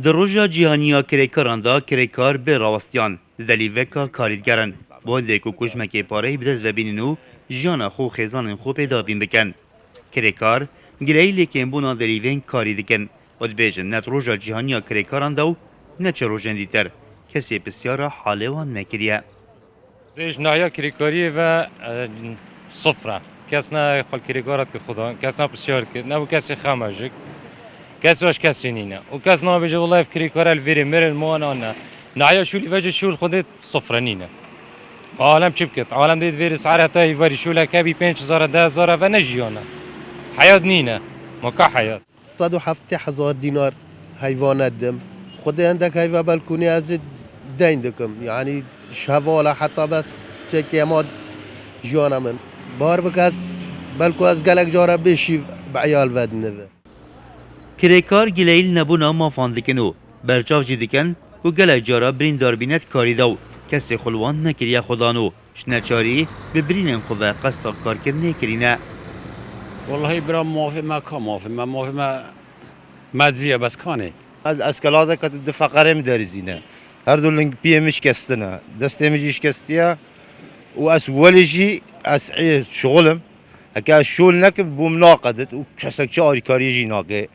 در روژا جیهانیا کریکاران دا کریکار به راوستیان دلیوکا کاریدگرن با دیکو کشمکی پاره بدست و بینینو جیانا خو خیزان خو پیدا بین بکن. کریکار گلهی لیکن بونا دلیوین کاری دکن و دبیجن نت روژا جیهانیا کریکاران داو نچه روژن دیتر کسی بسیار حاله وان نکریه. ریش نایا کریکاری و صفره کس نه خال کریکارات که خدا کس نه بسیار که نه کسی خامجک کس واش کسی نینه و کس نه بيجي والله في كريكار الفيري ميرن مو انا نعيا شو اللي وجه شو خدت صفر نینه عالم چبكت عالم ديت فيري سعر حتى يفاري شو لكابي 5000 10000 ونجيانا حياة نینه ما كا حياة 170,000 دينار حيوانات دم خدي عندك هيفا بالكوني ازيد دين دكم يعني شهوالا حتى بس تشكي ماد جوانا من بار بكاس بلکو از گلک جارا بشی بعیال ودنه کریکار گلیل نبونا مافان دکنو برچاو جی دکن که گلک جارا برین داربینت کاری داو کسی خلوان نکریه خدانو شنچاری به برینن خواه قصد کار کرنه کرینه والله برا موافق ما كان موافق ما مادية بس كاني از اسکلاده که دفقره مدارزینه هر دولنگ پیمش کستنه دستمجیش کستیه و از ولیجی از شغلم اگه شغل نکم بوم ناقدت و کسک چه آریکاری جی ناقه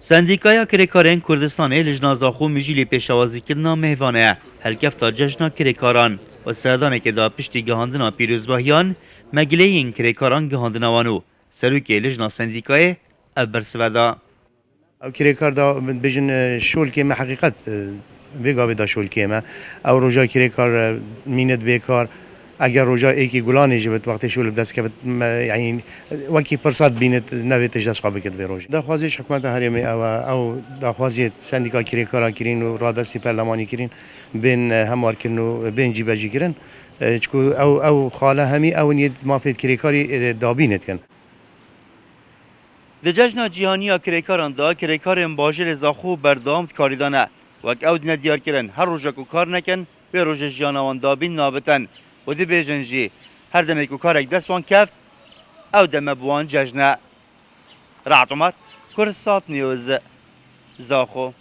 سندیکایا کریکارین کردستان لجنازاخو مجیلی پیشوازی کرنا مهوانه هلکفتا جشنا کریکاران و سردانه که دا پشتی گهاندنا پیروزباهیان مگله این کریکاران گهاندنوانو سروکی لجنا سندیکای ابرسودا او کریکار دا بجن شغل که ما حقیقت بگاوی دا شغل که ما او روژا کریکار میند بیکار اگر روژا ایکی گلانی جبت وقتی شغل بدست که یعنی وکی فرصت بیند نویتش دست قابل کد به روژا داخوازیش حکومت هریمی او داخوازی سندیکا کریکارا کرین و رادستی پرلمانی کرین بین هموار کرن و بین جیبجی کرن چکو او خاله همی او نید مافید کریکاری دابیند کن د جشن جیهانی کریکاران دا کریکارن باجر زاخو بردام کاریدانه وک اود ندیار کرن هر روزا کو کار نکن به روز جیانوان دابین نابتن و دی بیجنجی هر دمه کو کارک دستوان کفت او دمه بوان جشنه رعت عمر کرسات نیوز زاخو